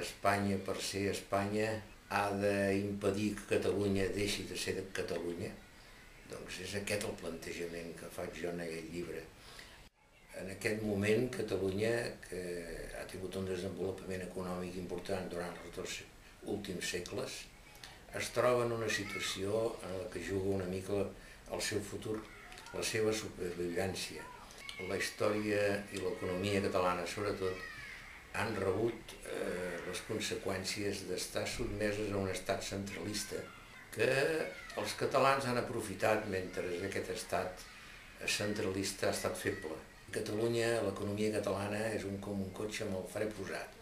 Espanya, per ser Espanya, ha d'impedir que Catalunya deixi de ser de Catalunya. Doncs és aquest el plantejament que faig jo en aquest llibre. En aquest moment, Catalunya, que ha tingut un desenvolupament econòmic important durant els dos últims segles, es troba en una situació en la que juga una mica el seu futur, la seva supervivència. La història i l'economia catalana, sobretot, han rebut les conseqüències d'estar sotmeses a un estat centralista que els catalans han aprofitat mentre aquest estat centralista ha estat feble. A Catalunya, l'economia catalana és com un cotxe amb el fre posat.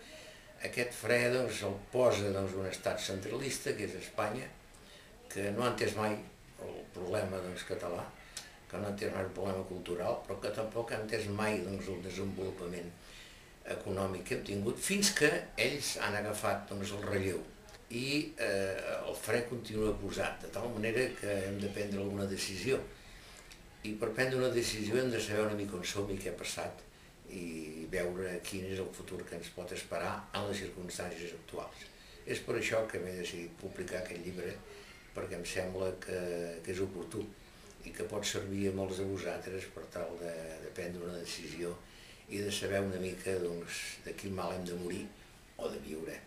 Aquest fre el posa un estat centralista, que és Espanya, que no ha entès mai el problema català, que no ha entès mai el problema cultural, però que tampoc ha entès mai el desenvolupament econòmic que hem tingut, fins que ells han agafat el relleu i el fre continua posat, de tal manera que hem de prendre alguna decisió. I per prendre una decisió hem de saber una mica on som i què ha passat i veure quin és el futur que ens pot esperar en les circumstàncies actuals. És per això que m'he decidit publicar aquest llibre, perquè em sembla que és oportú i que pot servir a molts de vosaltres per tal de prendre una decisió i de saber una mica de quin mal hem de morir o de viure.